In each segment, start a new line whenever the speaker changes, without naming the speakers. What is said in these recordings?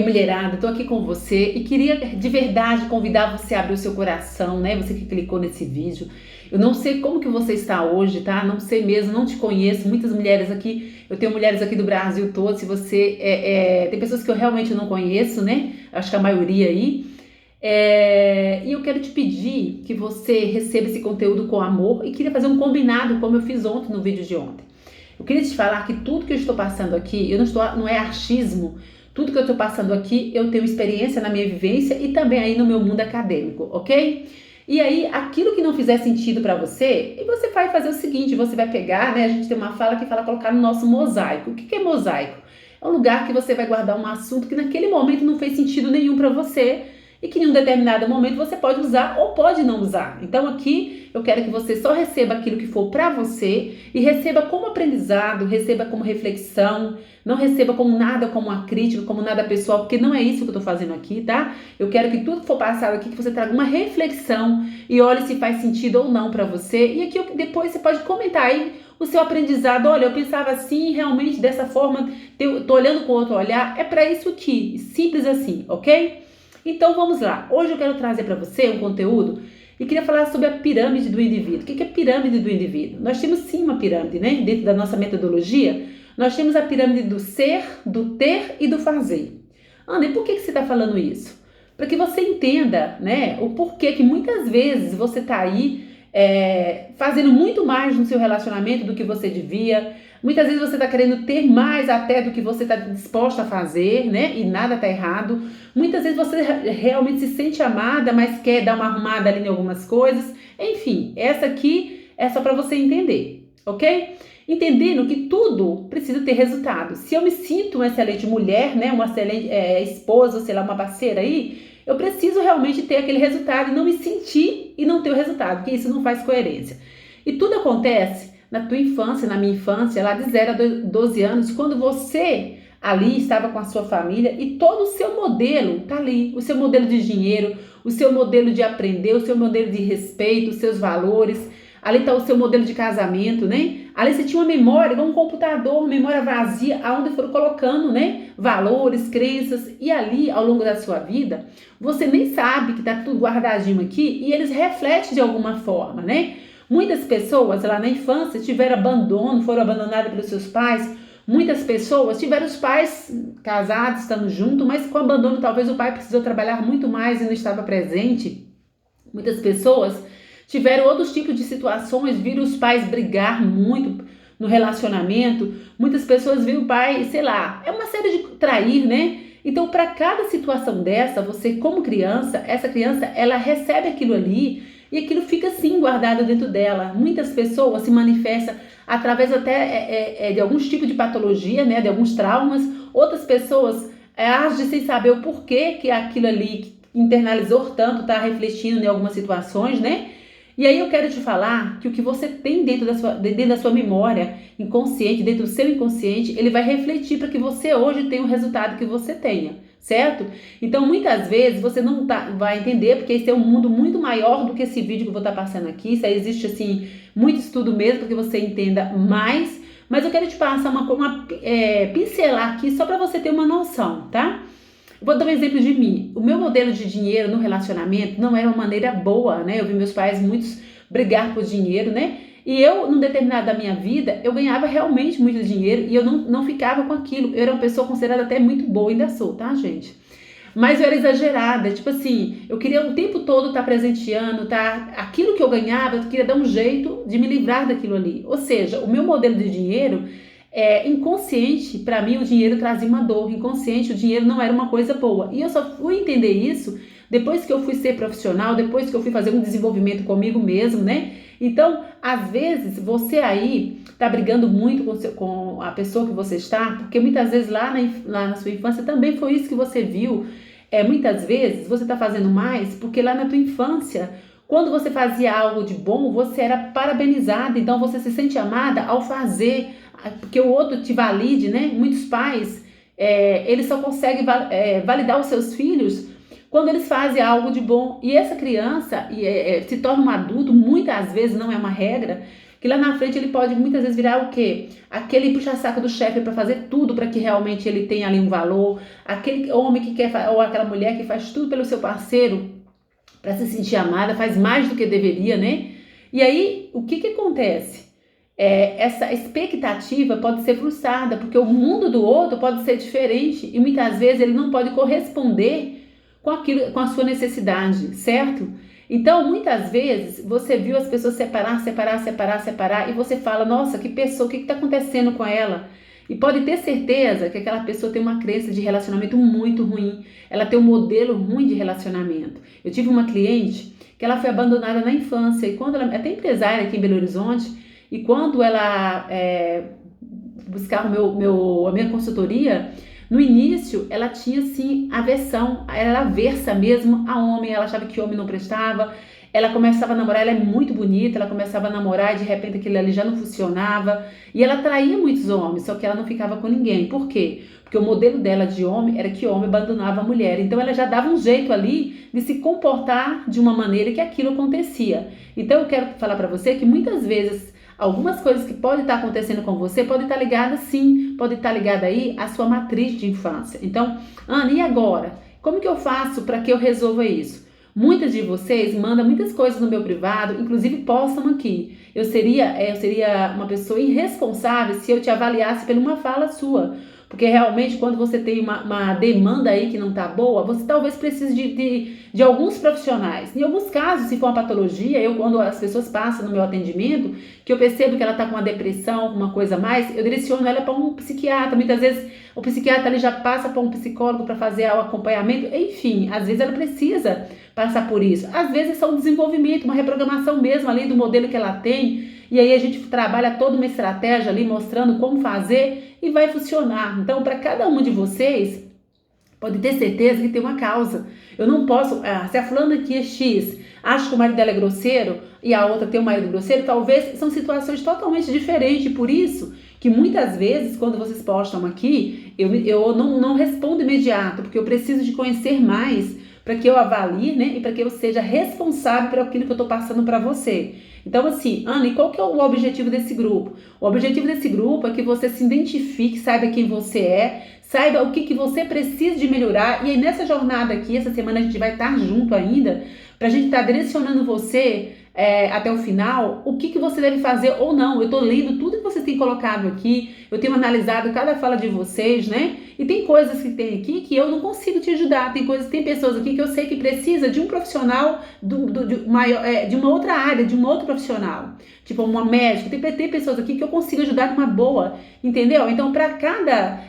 Mulherada, tô aqui com você e queria de verdade convidar você a abrir o seu coração, né? Você que clicou nesse vídeo. Eu não sei como que você está hoje, tá? Não sei mesmo, não te conheço. Muitas mulheres aqui, eu tenho mulheres aqui do Brasil todo. Se você tem pessoas que eu realmente não conheço, né? Acho que a maioria aí. E eu quero te pedir que você receba esse conteúdo com amor e queria fazer um combinado, como eu fiz ontem no vídeo de ontem. Eu queria te falar que tudo que eu estou passando aqui, não é achismo. Tudo que eu estou passando aqui, eu tenho experiência na minha vivência e também aí no meu mundo acadêmico, ok? E aí, aquilo que não fizer sentido para você, e você vai fazer o seguinte, você vai pegar, né? A gente tem uma fala que fala colocar no nosso mosaico. O que é mosaico? É um lugar que você vai guardar um assunto que naquele momento não fez sentido nenhum para você e que em um determinado momento você pode usar ou pode não usar. Então aqui eu quero que você só receba aquilo que for para você e receba como aprendizado, receba como reflexão, não receba como nada, como uma crítica, como nada pessoal, porque não é isso que eu tô fazendo aqui, tá? Eu quero que tudo que for passado aqui, que você traga uma reflexão e olhe se faz sentido ou não para você. E aqui depois você pode comentar aí o seu aprendizado. Olha, eu pensava assim, realmente dessa forma, tô olhando com outro olhar, é para isso aqui, simples assim, ok? Então vamos lá, hoje eu quero trazer para você um conteúdo e queria falar sobre a pirâmide do indivíduo. O que é a pirâmide do indivíduo? Nós temos sim uma pirâmide, né? Dentro da nossa metodologia, nós temos a pirâmide do ser, do ter e do fazer. Ana, e por que você está falando isso? Para que você entenda, né, o porquê que muitas vezes você está aí fazendo muito mais no seu relacionamento do que você devia. Muitas vezes você está querendo ter mais até do que você está disposta a fazer, né? E nada está errado. Muitas vezes você realmente se sente amada, mas quer dar uma arrumada ali em algumas coisas. Enfim, essa aqui é só para você entender, ok? Entendendo que tudo precisa ter resultado. Se eu me sinto uma excelente mulher, né? Uma excelente esposa, sei lá, uma parceira aí, eu preciso realmente ter aquele resultado e não me sentir e não ter o resultado, porque isso não faz coerência. E tudo acontece na tua infância, na minha infância, lá de 0 a 12 anos, quando você ali estava com a sua família e todo o seu modelo tá ali, o seu modelo de dinheiro, o seu modelo de aprender, o seu modelo de respeito, os seus valores, ali tá o seu modelo de casamento, né? Ali você tinha uma memória, um computador, uma memória vazia, aonde foram colocando, né, valores, crenças, e ali, ao longo da sua vida, você nem sabe que tá tudo guardadinho aqui, e eles refletem de alguma forma, né? Muitas pessoas lá na infância tiveram abandono, foram abandonadas pelos seus pais. Muitas pessoas tiveram os pais casados, estando juntos, mas com abandono talvez o pai precisou trabalhar muito mais e não estava presente. Muitas pessoas tiveram outros tipos de situações, viram os pais brigar muito no relacionamento. Muitas pessoas viram o pai, sei lá, é uma série de trair, né? Então, para cada situação dessa, você como criança, essa criança, ela recebe aquilo ali e aquilo fica assim guardado dentro dela. Muitas pessoas se manifestam através até de alguns tipos de patologia, né, de alguns traumas. Outras pessoas agem sem saber o porquê que aquilo ali que internalizou tanto está refletindo em algumas situações, né? E aí eu quero te falar que o que você tem dentro da sua memória inconsciente, dentro do seu inconsciente, ele vai refletir para que você hoje tenha o resultado que você tenha, certo? Então muitas vezes você não vai entender, porque esse é um mundo muito maior do que esse vídeo que eu vou estar passando aqui. Isso aí existe assim, muito estudo mesmo para que você entenda mais, mas eu quero te passar pincelar aqui só para você ter uma noção, tá? Vou dar um exemplo de mim. O meu modelo de dinheiro no relacionamento não era uma maneira boa, né? Eu vi meus pais muitos brigar por dinheiro, né? E eu, num determinado da minha vida, eu ganhava realmente muito dinheiro e eu não ficava com aquilo. Eu era uma pessoa considerada até muito boa, ainda sou, tá, gente? Mas eu era exagerada, tipo assim, eu queria o tempo todo estar presenteando, tá? Aquilo que eu ganhava, eu queria dar um jeito de me livrar daquilo ali. Ou seja, o meu modelo de dinheiro inconsciente, para mim o dinheiro trazia uma dor, inconsciente o dinheiro não era uma coisa boa, e eu só fui entender isso depois que eu fui ser profissional, depois que eu fui fazer um desenvolvimento comigo mesmo, né? Então, às vezes, você aí tá brigando muito com a pessoa que você está, porque muitas vezes lá na sua infância também foi isso que você viu. Muitas vezes você tá fazendo mais porque lá na tua infância, quando você fazia algo de bom, você era parabenizada, então você se sente amada ao fazer, porque o outro te valide, né? Muitos pais, eles só conseguem validar os seus filhos quando eles fazem algo de bom. E essa criança se torna um adulto, muitas vezes, não é uma regra, que lá na frente ele pode muitas vezes virar o quê? Aquele puxa-saco do chefe para fazer tudo para que realmente ele tenha ali um valor, aquele homem que quer, ou aquela mulher que faz tudo pelo seu parceiro para se sentir amada, faz mais do que deveria, né? E aí, o que acontece? Essa expectativa pode ser frustrada, porque o mundo do outro pode ser diferente e muitas vezes ele não pode corresponder com aquilo, com a sua necessidade, certo? Então, muitas vezes, você viu as pessoas separar e você fala, nossa, que pessoa, o que está acontecendo com ela? E pode ter certeza que aquela pessoa tem uma crença de relacionamento muito ruim, ela tem um modelo ruim de relacionamento. Eu tive uma cliente que ela foi abandonada na infância, e quando ela, até empresária aqui em Belo Horizonte, e quando ela buscava a minha consultoria, no início, ela tinha, sim, aversão, era aversa mesmo a homem, ela achava que homem não prestava, ela começava a namorar, ela é muito bonita, ela começava a namorar e de repente aquilo ali já não funcionava, e ela atraía muitos homens, só que ela não ficava com ninguém. Por quê? Porque o modelo dela de homem era que o homem abandonava a mulher, então ela já dava um jeito ali de se comportar de uma maneira que aquilo acontecia. Então eu quero falar para você que muitas vezes algumas coisas que podem estar acontecendo com você podem estar ligadas, sim, pode estar ligada aí à sua matriz de infância. Então, Ana, e agora? Como que eu faço para que eu resolva isso? Muitas de vocês mandam muitas coisas no meu privado, inclusive postam aqui. Eu seria uma pessoa irresponsável se eu te avaliasse por uma fala sua. Porque realmente quando você tem uma demanda aí que não está boa, você talvez precise de alguns profissionais. Em alguns casos, se for uma patologia, quando as pessoas passam no meu atendimento, que eu percebo que ela está com uma depressão, uma coisa a mais, eu direciono ela para um psiquiatra. Muitas vezes o psiquiatra ali já passa para um psicólogo para fazer o acompanhamento. Enfim, às vezes ela precisa passar por isso. Às vezes é um desenvolvimento, uma reprogramação mesmo ali do modelo que ela tem. E aí a gente trabalha toda uma estratégia ali mostrando como fazer e vai funcionar. Então, para cada um de vocês, pode ter certeza que tem uma causa. Eu não posso, se a fulana aqui é X, acha que o marido dela é grosseiro e a outra tem um marido grosseiro, talvez são situações totalmente diferentes. Por isso que muitas vezes, quando vocês postam aqui, eu não respondo imediato, porque eu preciso de conhecer mais para que eu avalie, né, e para que eu seja responsável por aquilo que eu estou passando para você. Então, assim, Ana, e qual que é o objetivo desse grupo? O objetivo desse grupo é que você se identifique, saiba quem você é, saiba o que você precisa de melhorar. E aí, nessa jornada aqui, essa semana a gente vai estar junto ainda, para a gente estar direcionando você até o final, o que você deve fazer ou não. Eu estou lendo tudo que vocês têm colocado aqui, eu tenho analisado cada fala de vocês, né? E tem coisas que tem aqui que eu não consigo te ajudar. Tem pessoas aqui que eu sei que precisa de um profissional de uma outra área, de um outro profissional. Tipo, uma médica. Tem pessoas aqui que eu consigo ajudar de uma boa, entendeu? Então, para cada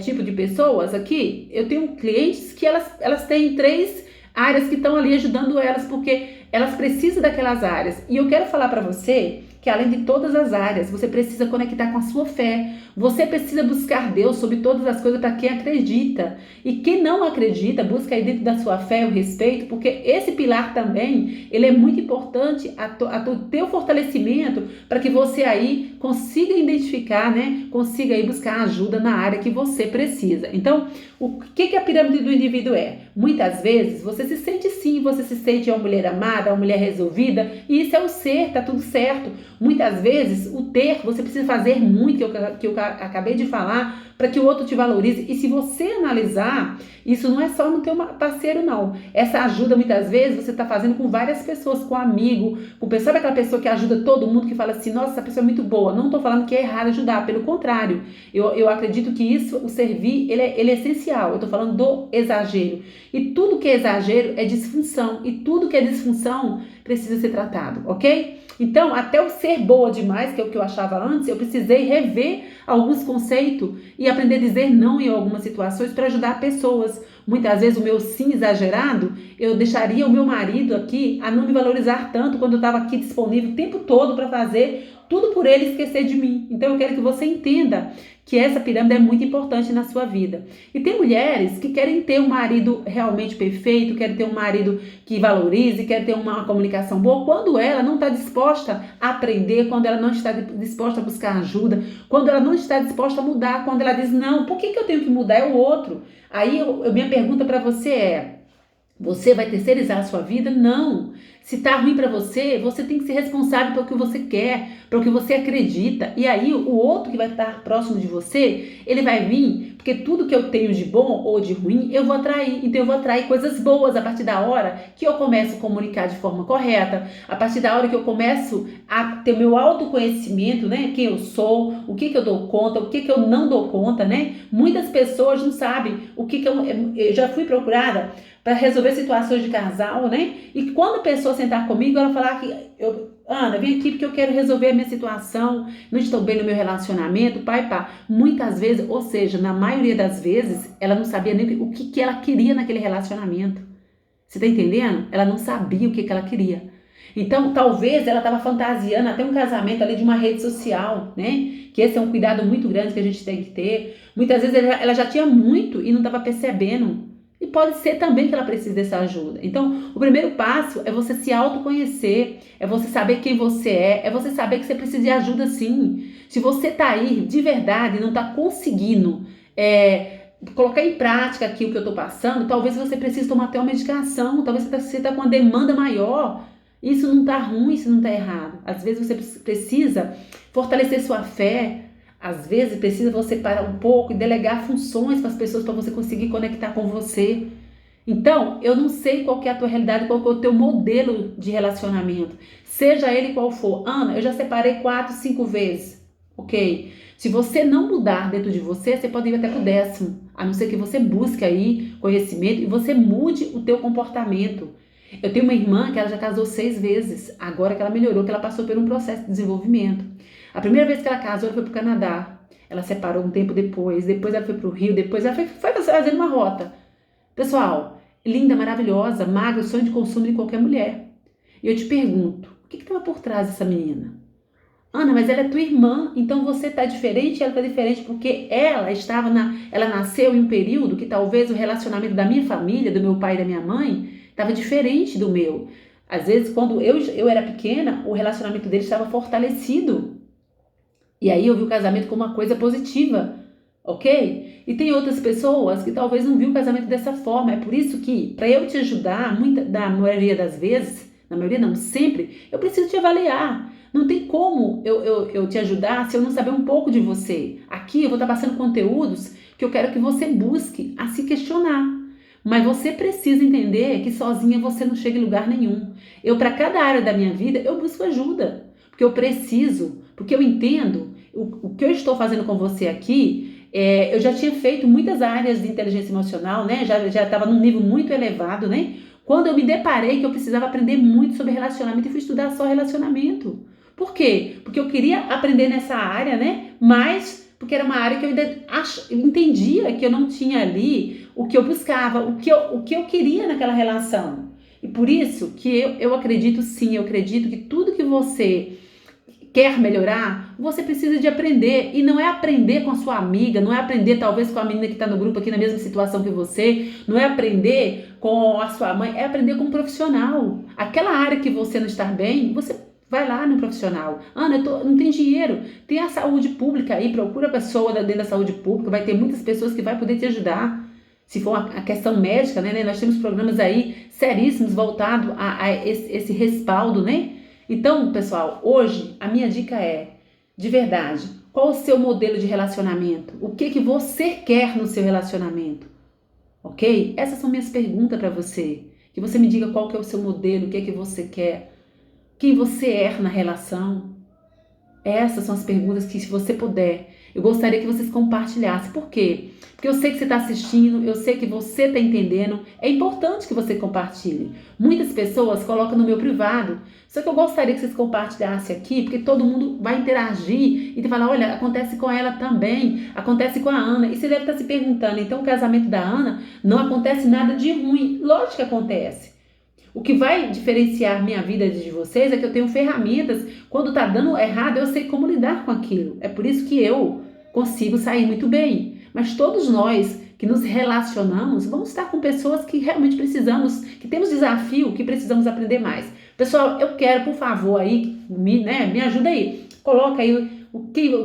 tipo de pessoas aqui, eu tenho clientes que elas têm 3 áreas que estão ali ajudando elas, porque elas precisam daquelas áreas. E eu quero falar para você que além de todas as áreas, você precisa conectar com a sua fé. Você precisa buscar Deus sobre todas as coisas para quem acredita. E quem não acredita, busca aí dentro da sua fé o respeito, porque esse pilar também, ele é muito importante a teu fortalecimento para que você aí consiga identificar, né? Consiga aí buscar ajuda na área que você precisa. Então, o que a pirâmide do indivíduo é? Muitas vezes você se sente sim, você se sente uma mulher amada, uma mulher resolvida, e isso é o ser, tá tudo certo. Muitas vezes o ter, você precisa fazer muito, que eu acabei de falar, para que o outro te valorize. E se você analisar, isso não é só no teu parceiro, não. Essa ajuda, muitas vezes, você está fazendo com várias pessoas, com amigo, sabe aquela pessoa que ajuda todo mundo, que fala assim, nossa, essa pessoa é muito boa. Não estou falando que é errado ajudar, pelo contrário. Eu acredito que isso, o servir, ele é essencial. Eu estou falando do exagero. E tudo que é exagero é disfunção. E tudo que é disfunção precisa ser tratado, ok? Então, até o ser boa demais, que é o que eu achava antes, eu precisei rever alguns conceitos e aprender a dizer não em algumas situações para ajudar pessoas. Muitas vezes o meu sim exagerado, eu deixaria o meu marido aqui a não me valorizar tanto quando eu estava aqui disponível o tempo todo para fazer tudo por ele esquecer de mim. Então eu quero que você entenda que essa pirâmide é muito importante na sua vida. E tem mulheres que querem ter um marido realmente perfeito, querem ter um marido que valorize, querem ter uma comunicação boa, quando ela não está disposta a aprender, quando ela não está disposta a buscar ajuda, quando ela não está disposta a mudar, quando ela diz, não, por que eu tenho que mudar? É o outro. Aí minha pergunta para você é, Você vai terceirizar a sua vida? Não. Se tá ruim para você, você tem que ser responsável pelo que você quer, pelo que você acredita. E aí o outro que vai estar próximo de você, ele vai vir, porque tudo que eu tenho de bom ou de ruim, eu vou atrair. Então eu vou atrair coisas boas a partir da hora que eu começo a comunicar de forma correta, a partir da hora que eu começo a ter o meu autoconhecimento, né? Quem eu sou, o que eu dou conta, o que eu não dou conta, né? Muitas pessoas não sabem o que eu já fui procurada para resolver situações de casal, né? E quando a pessoa sentar comigo, ela falar que Ana, vem aqui porque eu quero resolver a minha situação, não estou bem no meu relacionamento, pai, pá. Muitas vezes, ou seja, na maioria das vezes, ela não sabia nem o que ela queria naquele relacionamento. Você tá entendendo? Ela não sabia o que ela queria. Então, talvez ela estava fantasiando até um casamento ali de uma rede social, né? Que esse é um cuidado muito grande que a gente tem que ter. Muitas vezes ela já tinha muito e não estava percebendo. E pode ser também que ela precise dessa ajuda. Então, o primeiro passo é você se autoconhecer, é você saber quem você é você saber que você precisa de ajuda sim. Se você tá aí de verdade e não tá conseguindo colocar em prática aqui o que eu tô passando, talvez você precise tomar até uma medicação, talvez você tá com uma demanda maior. Isso não tá ruim, isso não tá errado. Às vezes você precisa fortalecer sua fé, às vezes precisa você parar um pouco e delegar funções para as pessoas para você conseguir conectar com você. Então, eu não sei qual que é a tua realidade, qual que é o teu modelo de relacionamento. Seja ele qual for. Ana, eu já separei 4, 5 vezes. Ok? Se você não mudar dentro de você, você pode ir até pro 10º. A não ser que você busque aí conhecimento e você mude o teu comportamento. Eu tenho uma irmã que ela já casou 6 vezes. Agora que ela melhorou, que ela passou por um processo de desenvolvimento. A primeira vez que ela casou, ela foi pro Canadá. Ela separou um tempo depois ela foi pro Rio, depois ela foi fazendo uma rota. Pessoal, linda, maravilhosa, magra, sonho de consumo de qualquer mulher. E eu te pergunto, o que estava por trás dessa menina? Ana, mas ela é tua irmã, então você tá diferente e ela tá diferente porque ela nasceu em um período que talvez o relacionamento da minha família, do meu pai e da minha mãe, estava diferente do meu. Às vezes, quando eu era pequena, o relacionamento deles estava fortalecido. E aí eu vi o casamento como uma coisa positiva, ok? E tem outras pessoas que talvez não viu o casamento dessa forma. É por isso que, para eu te ajudar, da maioria das vezes, na maioria não, sempre, eu preciso te avaliar. Não tem como eu te ajudar se eu não saber um pouco de você. Aqui eu vou estar passando conteúdos que eu quero que você busque a se questionar. Mas você precisa entender que sozinha você não chega em lugar nenhum. Para cada área da minha vida, eu busco ajuda. Porque eu preciso, porque eu entendo o que eu estou fazendo com você aqui. Eu já tinha feito muitas áreas de inteligência emocional, né? Já estava num nível muito elevado, né? Quando eu me deparei que eu precisava aprender muito sobre relacionamento e fui estudar só relacionamento. Por quê? Porque eu queria aprender nessa área, né? Mas porque era uma área que eu ainda entendia que eu não tinha ali o que eu buscava, o que eu queria naquela relação. E por isso que eu acredito sim, eu acredito que tudo que você quer melhorar, você precisa de aprender. E não é aprender com a sua amiga, não é aprender talvez com a menina que está no grupo aqui na mesma situação que você, não é aprender com a sua mãe, é aprender com um profissional. Aquela área que você não está bem, você vai lá no profissional. Ana, não tem dinheiro. Tem a saúde pública aí, procura a pessoa dentro da saúde pública, vai ter muitas pessoas que vai poder te ajudar. Se for a questão médica, né? Nós temos programas aí seríssimos voltados a esse respaldo, né? Então, pessoal, hoje a minha dica é, de verdade, qual o seu modelo de relacionamento? O que você quer no seu relacionamento? Ok? Essas são minhas perguntas para você. Que você me diga qual que é o seu modelo, o que você quer. Quem você é na relação? Essas são as perguntas que, se você puder, eu gostaria que vocês compartilhassem. Por quê? Porque eu sei que você está assistindo, eu sei que você está entendendo. É importante que você compartilhe. Muitas pessoas colocam no meu privado. Só que eu gostaria que vocês compartilhassem aqui, porque todo mundo vai interagir e falar, olha, acontece com ela também, acontece com a Ana. E você deve estar se perguntando, então o casamento da Ana não acontece nada de ruim. Lógico que acontece. O que vai diferenciar minha vida de vocês é que eu tenho ferramentas. Quando tá dando errado, eu sei como lidar com aquilo. É por isso que eu consigo sair muito bem. Mas todos nós que nos relacionamos, vamos estar com pessoas que realmente precisamos, que temos desafio, que precisamos aprender mais. Pessoal, eu quero, por favor, aí, me ajuda aí. Coloca aí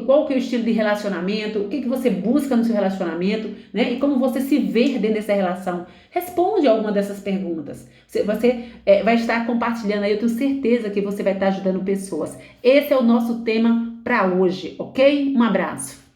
qual que é o estilo de relacionamento, o que você busca no seu relacionamento, né? E como você se vê dentro dessa relação. Responde alguma dessas perguntas. Você vai estar compartilhando aí, eu tenho certeza que você vai estar ajudando pessoas. Esse é o nosso tema para hoje, ok? Um abraço.